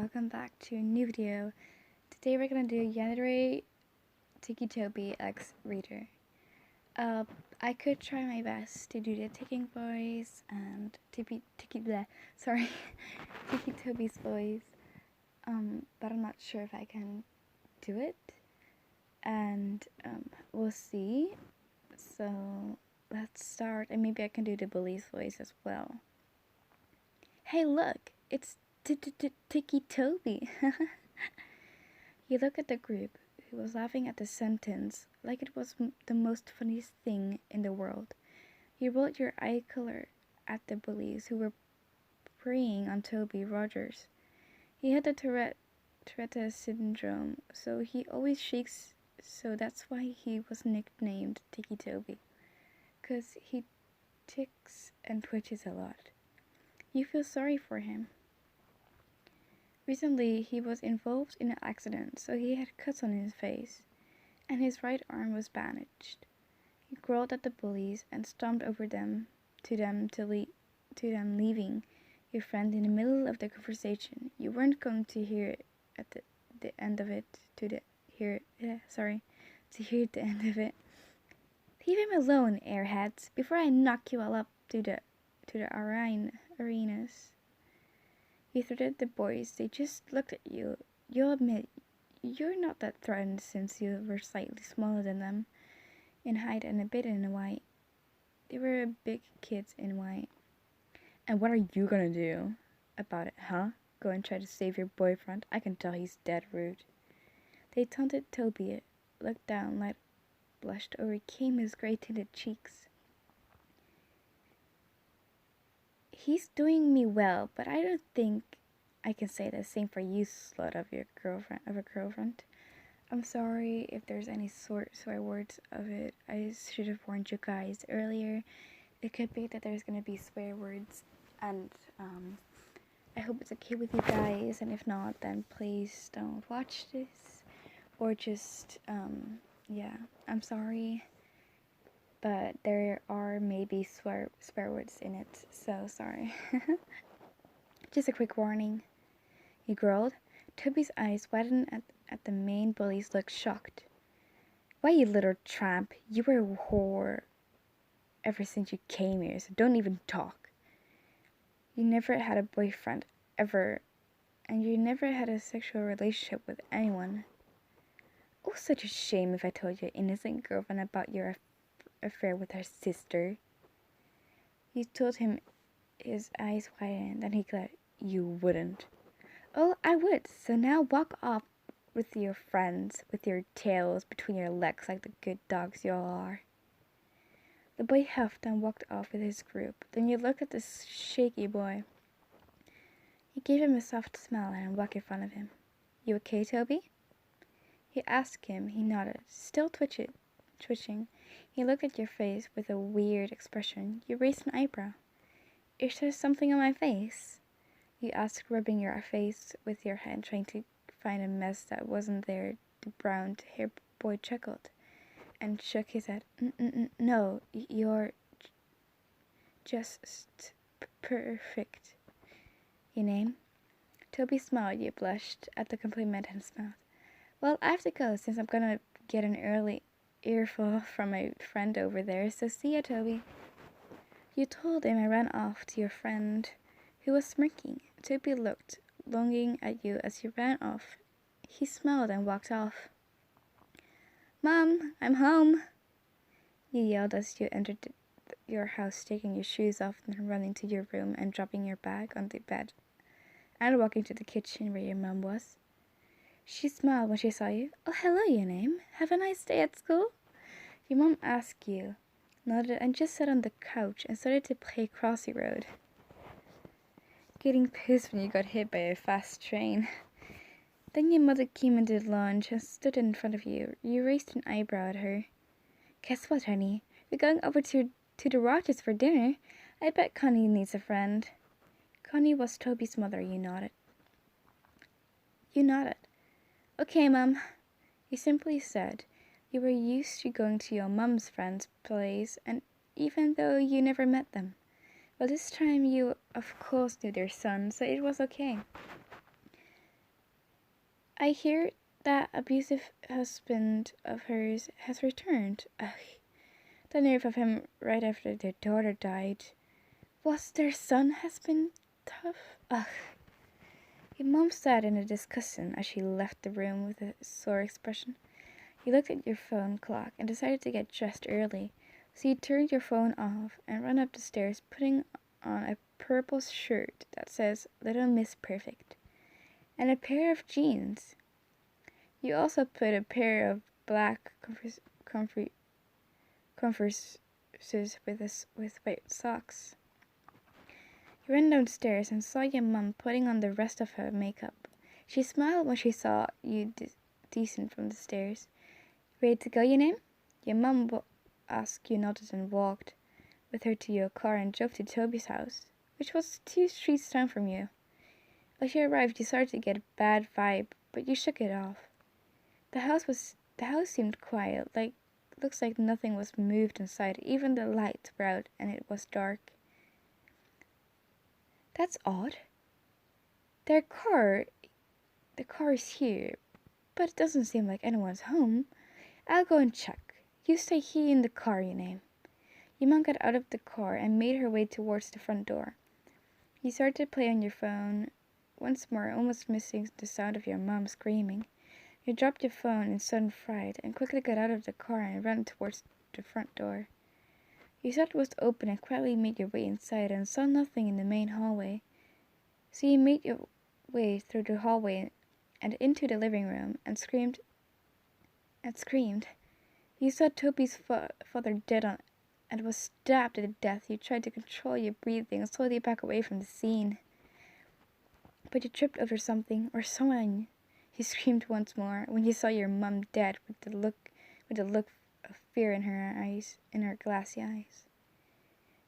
welcome back to a new video. Today we're gonna do Yandere Ticci Toby X Reader. I could try my best to do the ticking voice and Tiki Toby's voice, but I'm not sure if I can do it, and we'll see. So let's start, and maybe I can do the bully's voice as well. Hey, look, it's Ticci Toby. He looked at the group, who was laughing at the sentence like it was the most funniest thing in the world. He rolled your eye color at the bullies who were preying on Toby Rogers. He had the Tourette syndrome, so he always shakes, so that's why he was nicknamed Ticci Toby, 'cause he ticks and twitches a lot. You feel sorry for him. Recently, he was involved in an accident, so he had cuts on his face, and his right arm was bandaged. He growled at the bullies and stomped over them, leaving your friend in the middle of the conversation. You weren't going to hear it at the end of it. To hear the end of it. Leave him alone, airheads, before I knock you all up to the arenas. You threatened the boys. They just looked at you. You'll admit, you're not that threatened since you were slightly smaller than them in height and a bit in white. They were big kids in white. And what are you gonna do about it, huh? Go and try to save your boyfriend? I can tell he's dead rude. They taunted Toby, looked down, light blushed overcame his gray-tinted cheeks. He's doing me well, but I don't think I can say the same for you, slut of a girlfriend. I'm sorry if there's any swear words of it. I should have warned you guys earlier. It could be that there's gonna be swear words, and I hope it's okay with you guys. And if not, then please don't watch this, or just yeah. I'm sorry. But there are maybe swear words in it, so sorry. Just a quick warning. He growled. Toby's eyes widened at the main bullies looked shocked. Why, you little tramp, you were a whore ever since you came here, so don't even talk. You never had a boyfriend, ever, and you never had a sexual relationship with anyone. Oh, such a shame if I told your innocent girlfriend about your affair with her sister. You told him, his eyes widened, then he glared. You wouldn't. Oh, I would, so now walk off with your friends, with your tails between your legs like the good dogs you all are. The boy huffed and walked off with his group. Then you looked at this shaky boy. You gave him a soft smile and walked in front of him. You okay, Toby? He asked him. He nodded, still twitching. He looked at your face with a weird expression. You raised an eyebrow. Is there something on my face? You asked, rubbing your face with your hand, trying to find a mess that wasn't there. The brown-haired boy chuckled and shook his head. No, you're just perfect. Your name? Toby smiled. You blushed at the compliment and smiled. Well, I have to go since I'm gonna get an early earful from my friend over there, so see ya, Toby. You told him I ran off to your friend, who was smirking. Toby looked longing at you as you ran off. He smiled and walked off. Mom, I'm home, you yelled as you entered your house, taking your shoes off and running to your room and dropping your bag on the bed, and walking to the kitchen where your mom was. She smiled when she saw you. Oh, hello, your name. Have a nice day at school? Your mom asked you, nodded, and just sat on the couch and started to play Crossy Road, getting pissed when you got hit by a fast train. Then your mother came into lunch and stood in front of you. You raised an eyebrow at her. Guess what, honey? We're going over to the Rogers for dinner. I bet Connie needs a friend. Connie was Toby's mother. You nodded. Okay, Mom, you simply said. You were used to going to your mom's friend's place, and even though you never met them. Well, this time you, of course, knew their son, so it was okay. I hear that abusive husband of hers has returned. Ugh, the nerve of him right after their daughter died. Was their son has been tough? Ugh. Your mom sat in a discussion as she left the room with a sore expression. You looked at your phone clock and decided to get dressed early, so you turned your phone off and ran up the stairs, putting on a purple shirt that says Little Miss Perfect, and a pair of jeans. You also put a pair of black Converses with white socks. You ran downstairs and saw your mum putting on the rest of her makeup. She smiled when she saw you decent from the stairs. Ready to go, you name? Your mum asked, you nodded and walked with her to your car and drove to Toby's house, which was 2 streets down from you. As you arrived, you started to get a bad vibe, but you shook it off. The house seemed quiet, looks like nothing was moved inside. Even the lights were out and it was dark. That's odd. The car is here, but it doesn't seem like anyone's home. I'll go and check. You stay here in the car, you name. Your mom got out of the car and made her way towards the front door. You started to play on your phone once more, almost missing the sound of your mom screaming. You dropped your phone in sudden fright and quickly got out of the car and ran towards the front door. You saw it was open and quietly made your way inside and saw nothing in the main hallway. So you made your way through the hallway and into the living room and screamed. You saw Toby's father dead on and was stabbed to death. You tried to control your breathing and slowly back away from the scene. But you tripped over something or someone. You screamed once more when you saw your mum dead with the look of fear in her glassy eyes.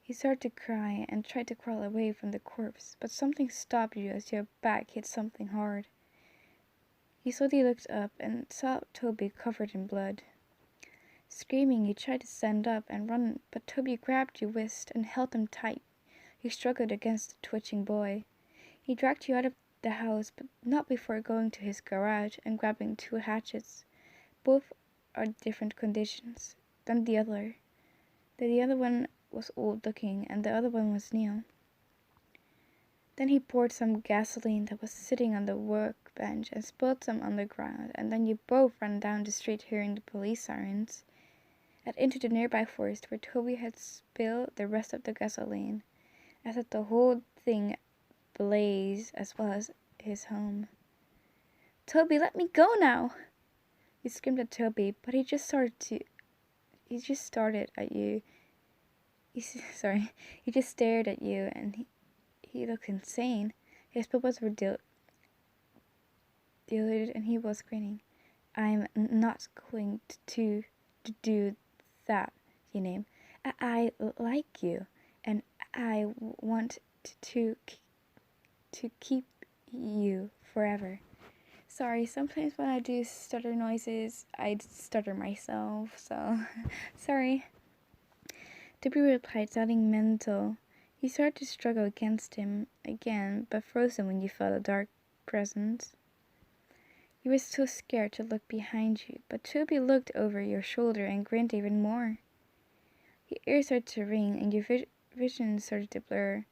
You started to cry and tried to crawl away from the corpse, but something stopped you as your back hit something hard. You slowly looked up and saw Toby covered in blood. Screaming, you tried to stand up and run, but Toby grabbed your wrist and held them tight. You struggled against the twitching boy. He dragged you out of the house, but not before going to his garage and grabbing 2 hatchets. Both are different conditions than the other. The other one was old looking and the other one was new. Then he poured some gasoline that was sitting on the workbench and spilled some on the ground, and then you both ran down the street hearing the police sirens and into the nearby forest where Toby had spilled the rest of the gasoline, as if the whole thing blazed as well as his home. Toby, let me go now! You screamed at Toby, but he just stared at you. He just stared at you and he looked insane. His pupils were dilated and he was grinning. I'm not going to do that, you name. I like you and I want to keep you forever. Sorry, sometimes when I do stutter noises, I stutter myself, so sorry. Toby replied, sounding mental. You started to struggle against him again, but frozen when you felt a dark presence. You were so scared to look behind you, but Toby looked over your shoulder and grinned even more. Your ears started to ring and your vision started to blur.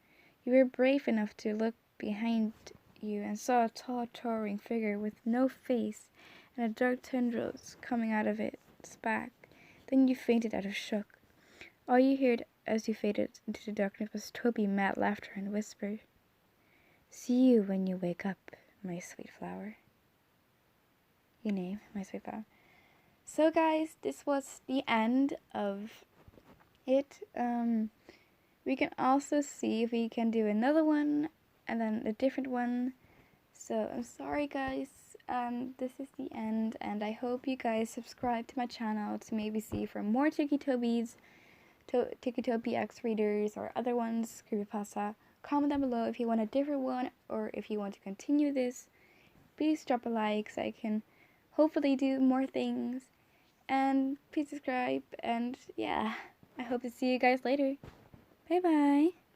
You were brave enough to look behind you and saw a tall, towering figure with no face and a dark tendrils coming out of its back. Then you fainted out of shock. All you heard as you faded into the darkness was Toby's mad laughter and whisper, "See you when you wake up, my sweet flower." You name, my sweet flower. So guys, this was the end of it. We can also see if we can do another one and then a different one. So I'm sorry guys, this is the end, and I hope you guys subscribe to my channel to maybe see for more Ticci Toby X readers or other ones, creepypasta. Comment down below if you want a different one or if you want to continue this. Please drop a like so I can hopefully do more things. And please subscribe, and yeah, I hope to see you guys later. Bye bye.